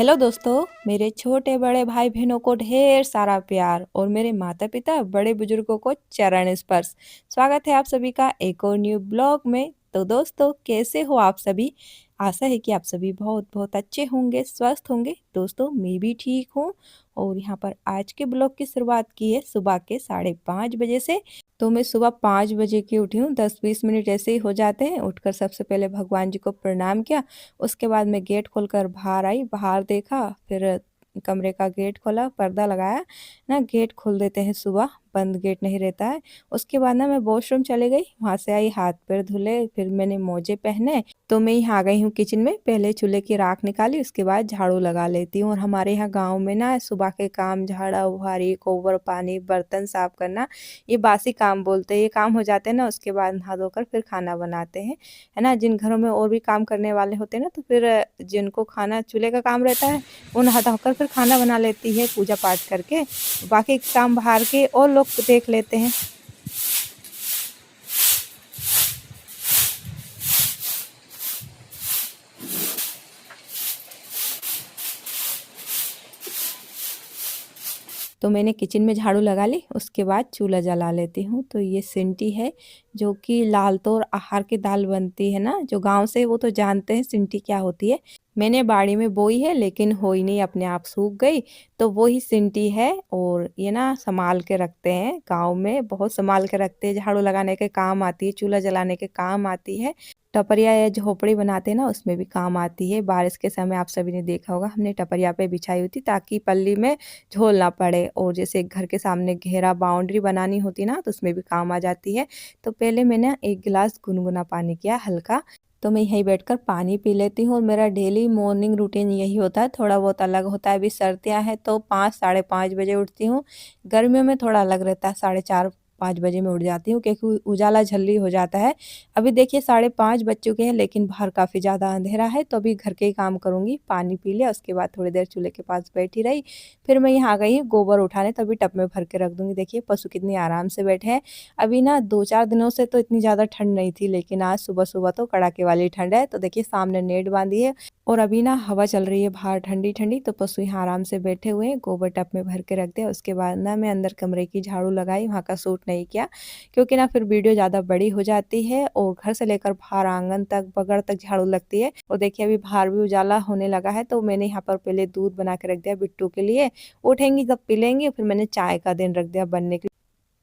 Hello दोस्तों, मेरे छोटे बड़े भाई बहनों को ढेर सारा प्यार और मेरे माता पिता बड़े बुजुर्गों को चरण स्पर्श। स्वागत है आप सभी का एक और न्यू ब्लॉग में। तो दोस्तों, कैसे हो आप सभी? आशा है कि आप सभी बहुत बहुत अच्छे होंगे, स्वस्थ होंगे। दोस्तों, मैं भी ठीक हूँ। और यहाँ पर आज के ब्लॉग की शुरुआत की है सुबह के 5:30 बजे से। तो मैं सुबह 5 बजे की उठी हूँ, 10-20 मिनट ऐसे ही हो जाते हैं। उठकर सबसे पहले भगवान जी को प्रणाम किया। उसके बाद मैं गेट खोलकर बाहर आई, बाहर देखा, फिर कमरे का गेट खोला, पर्दा लगाया। ना गेट खोल देते हैं सुबह, बंद गेट नहीं रहता है। उसके बाद ना मैं वॉशरूम चली गई, वहां से आई, हाथ पैर धुले, फिर मैंने मोजे पहने। तो मैं यहाँ आ गई हूँ किचन में। पहले चूल्हे की राख निकाली, उसके बाद झाड़ू लगा लेती हूँ। और हमारे यहाँ गाँव में ना सुबह के काम झाड़ा बुहारी, गोबर पानी, बर्तन साफ करना, ये बासी काम बोलते हैं। ये काम हो जाते हैं ना, उसके बाद नहा धोकर फिर खाना बनाते हैं, है ना। जिन घरों में और भी काम करने वाले होते हैं ना, तो फिर जिनको खाना चूल्हे का काम रहता है, वो नहा धोकर फिर खाना बना लेती है पूजा पाठ करके। बाकी काम बाहर के और लोग देख लेते हैं। तो मैंने किचन में झाड़ू लगा ली, उसके बाद चूल्हा जला लेती हूँ। तो ये सिंटी है, जो कि लाल तोर अरहर की दाल बनती है ना, जो गांव से वो तो जानते हैं सिंटी क्या होती है। मैंने बाड़ी में बोई है लेकिन हो ही नहीं, अपने आप सूख गई। तो वो ही सिंटी है। और ये ना संभाल के रखते हैं, गांव में बहुत संभाल के रखते हैं। झाड़ू लगाने के काम आती है, चूल्हा जलाने के काम आती है, टपरिया या झोपड़ी बनाते हैं ना, उसमें भी काम आती है। बारिश के समय आप सभी ने देखा होगा, हमने टपरिया पे बिछाई हुई थी ताकि पल्ली में झोल ना पड़े। और जैसे घर के सामने घेरा बाउंड्री बनानी होती ना, तो उसमें भी काम आ जाती है। तो पहले मैंने एक गिलास गुनगुना पानी किया हल्का। तो मैं यहीं बैठकर पानी पी लेती हूँ। और मेरा डेली मॉर्निंग रूटीन यही होता है, थोड़ा बहुत अलग होता है। अभी सर्दियाँ हैं तो 5 साढ़े 5 बजे उठती हूँ। गर्मियों में थोड़ा अलग रहता है, 4:30 5 बजे में उठ जाती हूँ, क्योंकि उजाला जल्दी हो जाता है। अभी देखिए 5:30 बज चुके हैं, लेकिन बाहर काफ़ी ज़्यादा अंधेरा है। तो अभी घर के ही काम करूँगी। पानी पी लिया, उसके बाद थोड़ी देर चूल्हे के पास बैठी रही। फिर मैं यहाँ आ गई गोबर उठाने, तभी टब में भर के रख दूँगी। देखिए पशु कितनी आराम से बैठे हैं। अभी ना 2-4 दिनों से तो इतनी ज़्यादा ठंड नहीं थी, लेकिन आज सुबह-सुबह तो कड़ाके वाली ठंड है। तो देखिए सामने नेट बाँधी है और अभी ना हवा चल रही है बाहर ठंडी-ठंडी। तो पशु यहाँ आराम से बैठे हुए हैं। गोबर टब में भर के रख दिया। उसके बाद ना मैं अंदर कमरे की झाड़ू लगाई, वहाँ का शूट नहीं किया, क्योंकि ना फिर वीडियो ज़्यादा बड़ी हो जाती है। और घर से लेकर बाहर आंगन तक, बगड़ तक झाड़ू लगती है। और देखिए अभी बाहर भी उजाला होने लगा है। तो मैंने यहाँ पर पहले दूध बना के रख दिया बिट्टू के लिए, उठेंगी तब पी लेंगे। फिर मैंने चाय का दिन रख दिया बनने के लिए।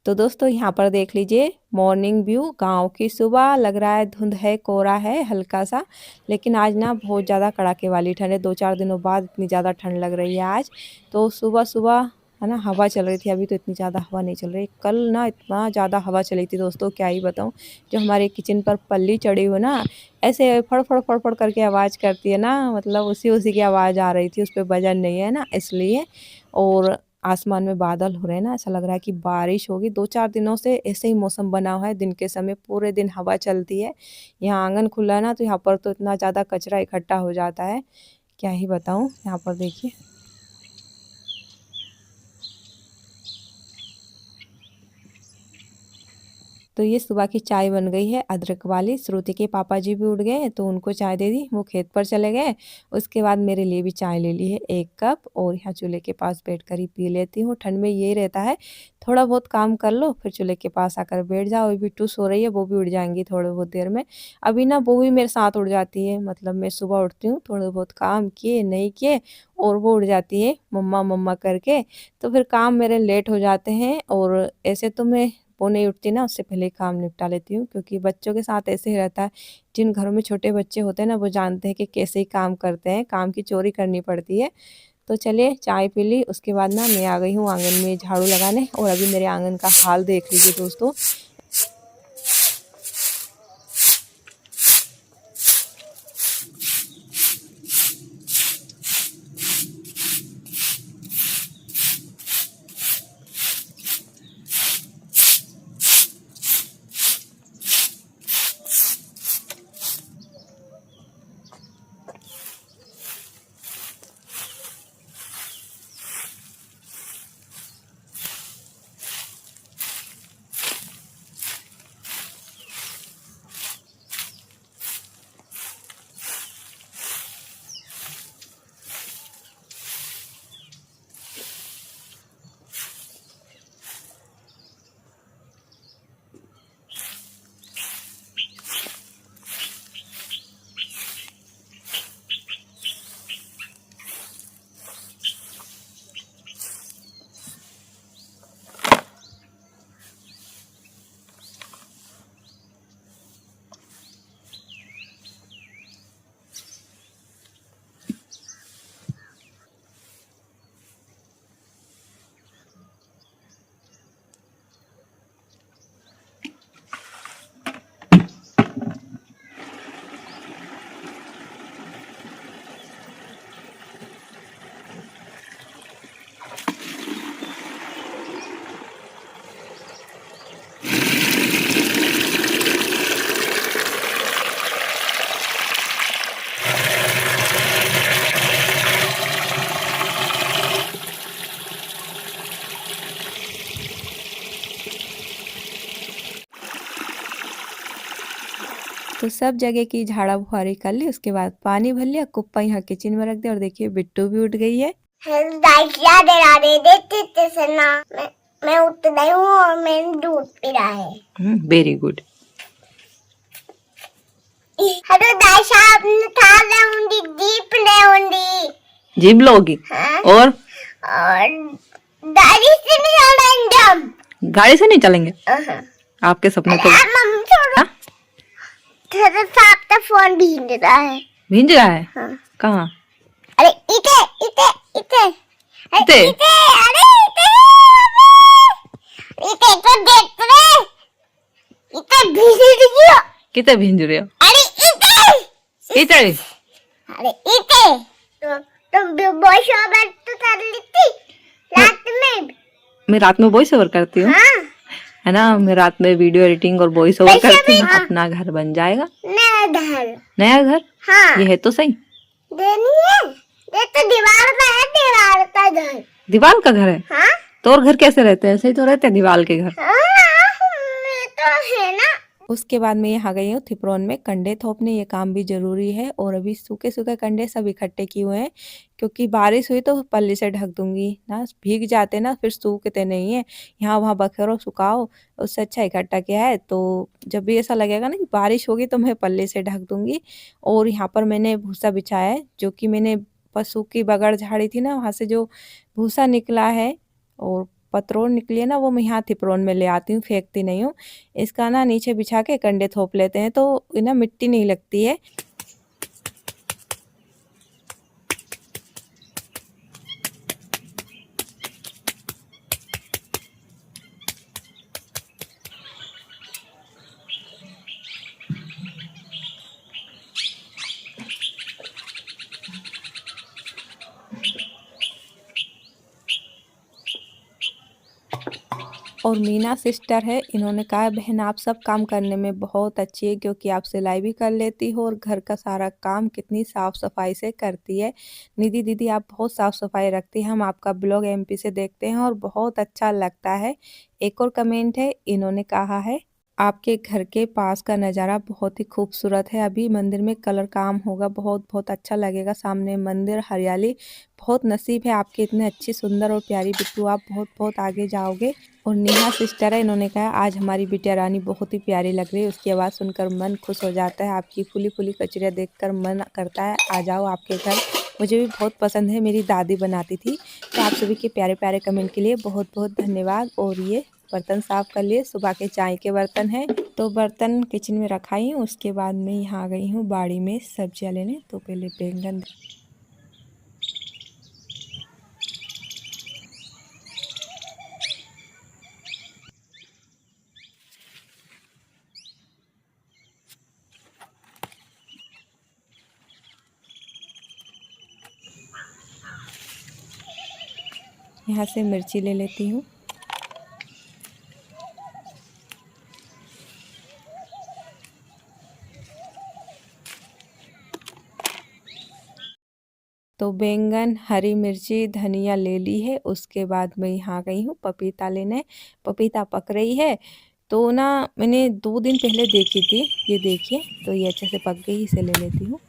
तो दोस्तों यहाँ पर देख लीजिए मॉर्निंग व्यू, गांव की सुबह। लग रहा है धुंध है, कोहरा है हल्का सा, लेकिन आज ना बहुत ज़्यादा कड़ाके वाली ठंड है। 2-4 दिनों बाद इतनी ज़्यादा ठंड लग रही है आज। तो सुबह सुबह है ना हवा चल रही थी, अभी तो इतनी ज़्यादा हवा नहीं चल रही। कल ना इतना ज़्यादा हवा चली थी दोस्तों, क्या ही बताऊँ। जो हमारे किचन पर पल्ली चढ़ी हो ना, ऐसे फड़ फड़ फड़ करके आवाज़ करती है ना, मतलब उसी उसी की आवाज़ आ रही थी, उस पर वजन नहीं है ना, इसलिए। और आसमान में बादल हो रहे हैं ना, ऐसा लग रहा है कि बारिश होगी। 2-4 दिनों से ऐसे ही मौसम बना हुआ है, दिन के समय पूरे दिन हवा चलती है। यहाँ आंगन खुला है ना, तो यहाँ पर तो इतना ज़्यादा कचरा इकट्ठा हो जाता है, क्या ही बताऊँ। यहाँ पर देखिए। तो ये सुबह की चाय बन गई है अदरक वाली। श्रुति के पापा जी भी उठ गए तो उनको चाय दे दी, वो खेत पर चले गए। उसके बाद मेरे लिए भी चाय ले ली है 1 कप, और यहाँ चूल्हे के पास बैठकर ही पी लेती हूँ। ठंड में ये रहता है, थोड़ा बहुत काम कर लो, फिर चूल्हे के पास आकर बैठ जाओ। अभी बिट्टू सो रही है, वो भी उठ जाएंगी थोड़ी बहुत देर में। अभी ना वो भी मेरे साथ उठ जाती है, मतलब मैं सुबह उठती हूँ, थोड़े बहुत काम किए नहीं किए, और वो उठ जाती है मम्मा मम्मा करके। तो फिर काम मेरे लेट हो जाते हैं। और ऐसे तो मैं वो नहीं उठती ना, उससे पहले काम निपटा लेती हूँ, क्योंकि बच्चों के साथ ऐसे ही रहता है। जिन घरों में छोटे बच्चे होते हैं ना, वो जानते हैं कि कैसे ही काम करते हैं, काम की चोरी करनी पड़ती है। तो चलिए चाय पी ली, उसके बाद ना मैं आ गई हूँ आंगन में झाड़ू लगाने। और अभी मेरे आंगन का हाल देख लीजिए दोस्तों। तो सब जगह की झाड़ा बुहारी कर ली, उसके बाद पानी भर लिया, कुप्पा यहाँ किचन में रख दिया और देखिए बिट्टू भी उठ गई है। क्या देना दे देते थे ना, मैं उठ गई हूँ और मैंने दूध पी रहा है। Very good. हेलो दाशा, अपने था लेउंडी जीप लेउंडी। जीप लोगी? हाँ? और गाड़ी से नहीं चलेंगे हम। गाड़ी से नहीं चलेंगे? आपके सपने तो मम्मी छोड़ो। तेरे साथ तो फोन भीग रहा है। भींज रहा है? हाँ। कहाँ? अरे इते इते इते इते? इते अरे इते इते तो देख रहे, इते भीग रही हो। कितने भींज रहे हो? अरे इते इते? अरे इते तो तुम वॉइस ओवर तो कर ली थी रात में। मैं रात में वॉइस ओवर करती हूँ? हाँ। है ना, मैं रात में वीडियो एडिटिंग और वॉइस ओवर करती हूँ। अपना घर बन जाएगा। नया घर? हाँ। ये है तो सही। देनी है, ये तो दीवार में है, दीवार का घर। दीवार का घर है? हाँ? तो और घर कैसे रहते हैं? ऐसे ही तो रहते हैं दीवार के घर। हाँ, तो है ना। उसके बाद मैं यहाँ गई हूँ थिपरोन में कंडे थोपने, ये काम भी जरूरी है। और अभी सूखे सूखे कंडे सब इकट्ठे किए हुए हैं, क्योंकि बारिश हुई तो पल्ली से ढक दूंगी ना, भीग जाते ना फिर सूखते नहीं है। यहाँ वहाँ बखेरो सुखाओ, उससे अच्छा इकट्ठा किया है। तो जब भी ऐसा लगेगा ना कि बारिश होगी तो मैं पल्ली से ढक दूंगी। और यहाँ पर मैंने भूसा बिछाया है, जो कि मैंने पशु की बगड़ झाड़ी थी ना, वहाँ से जो भूसा निकला है और पतरोड़ निकली है ना, वो मैं यहाँ थिपरोन में ले आती हूँ, फेंकती नहीं हूँ। इसका ना नीचे बिछा के कंडे थोप लेते हैं, तो ना मिट्टी नहीं लगती है। और मीना सिस्टर है, इन्होंने कहा बहन आप सब काम करने में बहुत अच्छी है, क्योंकि आप सिलाई भी कर लेती हो और घर का सारा काम कितनी साफ सफाई से करती है। निधि दीदी आप बहुत साफ सफाई रखती हैं, हम आपका ब्लॉग एमपी से देखते हैं और बहुत अच्छा लगता है। एक और कमेंट है, इन्होंने कहा है आपके घर के पास का नज़ारा बहुत ही खूबसूरत है, अभी मंदिर में कलर काम होगा, बहुत बहुत अच्छा लगेगा, सामने मंदिर, हरियाली, बहुत नसीब है आपके इतने अच्छी सुंदर और प्यारी बिट्टू, आप बहुत बहुत आगे जाओगे। और नेहा सिस्टर है, इन्होंने कहा आज हमारी बिटिया रानी बहुत ही प्यारी लग रही है, उसकी आवाज़ सुनकर मन खुश हो जाता है, आपकी फूली फूली कचरियाँ देखकर मन करता है आ जाओ आपके घर, मुझे भी बहुत पसंद है, मेरी दादी बनाती थी। तो आप सभी के प्यारे प्यारे कमेंट के लिए बहुत बहुत धन्यवाद। और ये बर्तन साफ कर लिए, सुबह के चाय के बर्तन हैं, तो बर्तन किचन में रखाई हूँ। उसके बाद मैं यहाँ आ गई हूँ बाड़ी में सब्जियाँ लेने। तो पहले बैंगन, यहाँ से मिर्ची ले लेती हूँ। तो बैंगन, हरी मिर्ची, धनिया ले ली है। उसके बाद मैं यहाँ गई हूँ पपीता लेने, पपीता पक रही है। तो ना मैंने 2 दिन पहले देखी थी, ये देखिए, तो ये अच्छे से पक गई, इसे ले लेती हूँ।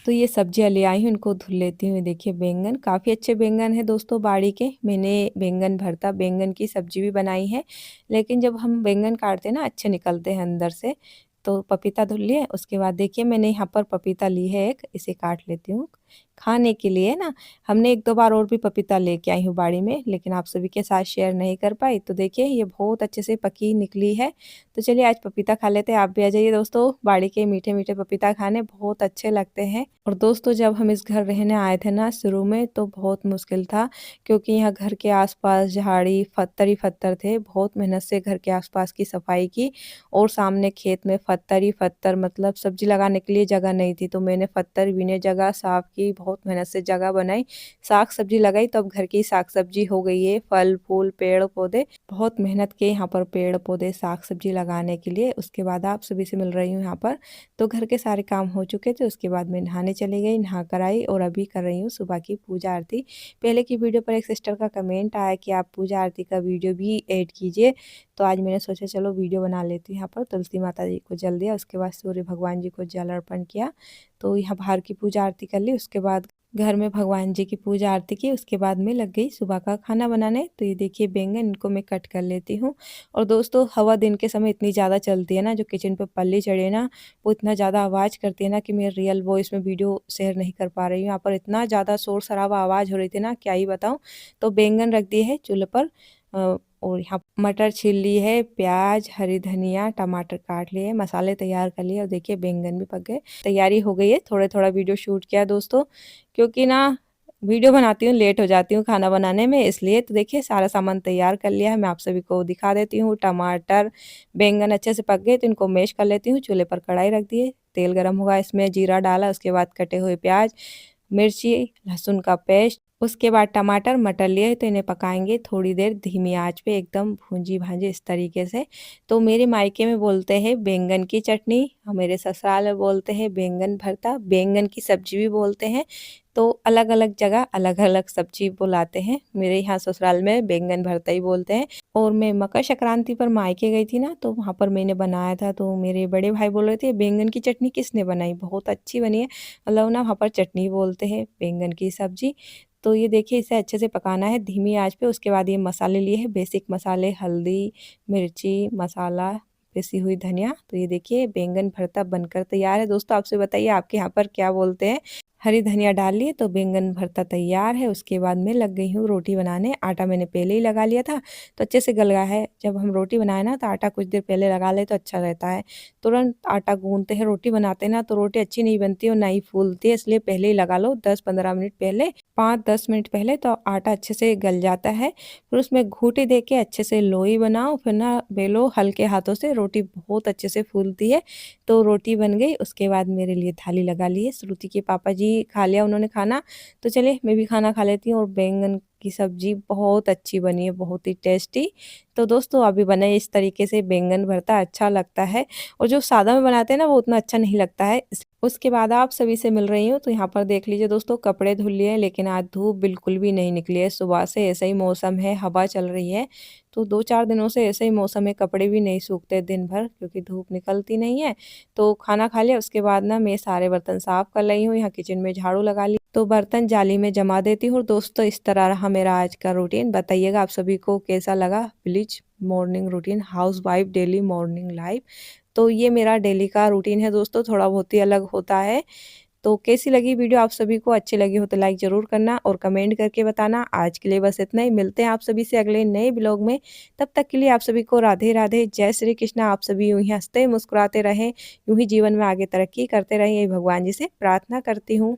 तो ये सब्जियां ले आई हूँ, इनको धुल लेती हूँ। देखिए बैंगन, काफ़ी अच्छे बैंगन है दोस्तों बाड़ी के। मैंने बैंगन भरता, बैंगन की सब्जी भी बनाई है, लेकिन जब हम बैंगन काटते हैं ना अच्छे निकलते हैं अंदर से। तो पपीता धुल लिए, उसके बाद देखिए मैंने यहाँ पर पपीता ली है एक, इसे काट लेती हूँ खाने के लिए ना। हमने 1-2 बार और भी पपीता लेके आई हूँ बाड़ी में, लेकिन आप सभी के साथ शेयर नहीं कर पाई। तो देखिए ये बहुत अच्छे से पकी निकली है। तो चलिए आज पपीता खा लेते हैं, आप भी आ जाइए दोस्तों बाड़ी के मीठे मीठे पपीता खाने, बहुत अच्छे लगते हैं। और दोस्तों जब हम इस घर रहने आए थे ना शुरू में, तो बहुत मुश्किल था, क्योंकि यहाँ घर के आसपास झाड़ी पत्थर ही पत्थर थे। बहुत मेहनत से घर के आसपास की सफाई की, और सामने खेत में पत्थर ही पत्थर, मतलब सब्जी लगाने के लिए जगह नहीं थी, तो मैंने पत्थर बीने जगह साफ की, बहुत बहुत मेहनत से जगह बनाई, साग सब्जी लगाई, तो अब घर की साग सब्जी हो गई है, फल फूल पेड़ पौधे। बहुत मेहनत किए यहाँ पर पेड़ पौधे साग सब्जी लगाने के लिए। उसके बाद आप सभी से मिल रही हूँ यहाँ पर। तो घर के सारे काम हो चुके थे, उसके बाद मैं नहाने चली गई, नहा कर आई और अभी कर रही हूँ सुबह की पूजा आरती। पहले की वीडियो पर एक सिस्टर का कमेंट आया कि आप पूजा आरती का वीडियो भी ऐड कीजिए, तो आज मैंने सोचा चलो वीडियो बना लेती हूँ। यहाँ पर तुलसी माता जी को जल दिया, उसके बाद सूर्य भगवान जी को जल अर्पण किया, तो यहाँ बाहर की पूजा आरती कर ली। उसके बाद घर में भगवान जी की पूजा आरती की, उसके बाद मैं लग गई सुबह का खाना बनाने। तो ये देखिए बैंगन, इनको मैं कट कर लेती हूँ। और दोस्तों हवा दिन के समय इतनी ज़्यादा चलती है ना, जो किचन पे पल्ली चढ़े ना, वो इतना ज़्यादा आवाज़ करती है ना कि मैं रियल वॉइस में वीडियो शेयर नहीं कर पा रही हूँ। यहाँ पर इतना ज़्यादा शोर शराबा आवाज़ हो रही थी ना, क्या ही बताऊँ। तो बैंगन रख दिए है चूल्हे पर, और यहाँ मटर छील ली है, प्याज हरी धनिया टमाटर काट लिए, मसाले तैयार कर लिए, और देखिए बैंगन भी पक गए, तैयारी हो गई है। थोड़ा थोड़ा वीडियो शूट किया दोस्तों, क्योंकि ना वीडियो बनाती हूँ लेट हो जाती हूँ खाना बनाने में, इसलिए। तो देखिए सारा सामान तैयार कर लिया है, मैं आप सभी को दिखा देती हूँ। टमाटर बैंगन अच्छे से पक गए, तो इनको मैश कर लेती हूँ। चूल्हे पर कढ़ाई रख दिए, तेल गरम हुआ, इसमें जीरा डाला, उसके बाद कटे हुए प्याज मिर्ची लहसुन का पेस्ट, उसके बाद टमाटर मटर लिए, तो इन्हें पकाएंगे थोड़ी देर धीमी आंच पे, एकदम भूंजी भांजी इस तरीके से। तो मेरे मायके में बोलते हैं बैंगन की चटनी, और मेरे ससुराल में बोलते हैं बैंगन भरता, बैंगन की सब्जी भी बोलते हैं। तो अलग अलग जगह अलग अलग सब्जी बुलाते हैं, मेरे यहाँ ससुराल में बैंगन भरता ही बोलते हैं। और मैं मकर संक्रांति पर मायके गई थी ना, तो वहाँ पर मैंने बनाया था, तो मेरे बड़े भाई बोल रहे थे बैंगन की चटनी किसने बनाई, बहुत अच्छी बनी है। मतलब ना वहाँ पर चटनी बोलते हैं बैंगन की सब्जी। तो ये देखिए इसे अच्छे से पकाना है धीमी आंच पे। उसके बाद ये मसाले लिए हैं, बेसिक मसाले, हल्दी मिर्ची मसाला, पिसी हुई धनिया। तो ये देखिए बैंगन भरता बनकर तैयार है। दोस्तों आपसे बताइए आपके यहाँ पर क्या बोलते हैं। हरी धनिया डाल लिए, तो बैंगन भरता तैयार है। उसके बाद मैं लग गई हूँ रोटी बनाने। आटा मैंने पहले ही लगा लिया था, तो अच्छे से गल गया है। जब हम रोटी बनाए ना, तो आटा कुछ देर पहले लगा ले तो अच्छा रहता है। तुरंत आटा गूंदते हैं रोटी बनाते हैं ना, तो रोटी अच्छी नहीं बनती और ना ही फूलती है, इसलिए पहले ही लगा लो 10-15 मिनट पहले, 5-10 मिनट पहले, तो आटा अच्छे से गल जाता है। फिर उसमें घूंटी दे के अच्छे से लोई बनाओ, फिर ना बेलो हल्के हाथों से, रोटी बहुत अच्छे से फूलती है। तो रोटी बन गई, उसके बाद मेरे लिए थाली लगा ली है। श्रुति के पापा जी खा लिया उन्होंने खाना, तो चलिए मैं भी खाना खा लेती हूँ। और बैंगन की सब्जी बहुत अच्छी बनी है, बहुत ही टेस्टी। तो दोस्तों अभी बनाए इस तरीके से बैंगन भरता अच्छा लगता है, और जो सादा में बनाते हैं ना वो उतना अच्छा नहीं लगता है। उसके बाद आप सभी से मिल रही हूँ, तो यहाँ पर देख लीजिए दोस्तों, कपड़े धुल लिए, लेकिन आज धूप बिल्कुल भी नहीं निकली है। सुबह से ऐसा ही मौसम है, हवा चल रही है, तो 2-4 दिनों से ऐसे ही मौसम है, कपड़े भी नहीं सूखते दिन भर, क्योंकि धूप निकलती नहीं है। तो खाना खा लिया, उसके बाद ना मैं सारे बर्तन साफ कर रही हूँ, यहाँ किचन में झाड़ू लगा ली, तो बर्तन जाली में जमा देती हूँ। दोस्तों इस तरह रहा मेरा आज का रूटीन। बताइएगा आप सभी को कैसा लगा please. Morning routine, house wife daily morning life. तो ये मेरा डेली का रूटीन है दोस्तों, थोड़ा बहुत ही अलग होता है। तो कैसी लगी वीडियो, आप सभी को अच्छी लगी हो तो लाइक ज़रूर करना और कमेंट करके बताना। आज के लिए बस इतना ही, मिलते हैं आप सभी से अगले नए ब्लॉग में। तब तक के लिए आप सभी को राधे राधे, जय श्री कृष्णा। आप सभी यूँ ही हंसते मुस्कुराते रहें, यूँ ही जीवन में आगे तरक्की करते रहें, यही भगवान जी से प्रार्थना करती हूँ।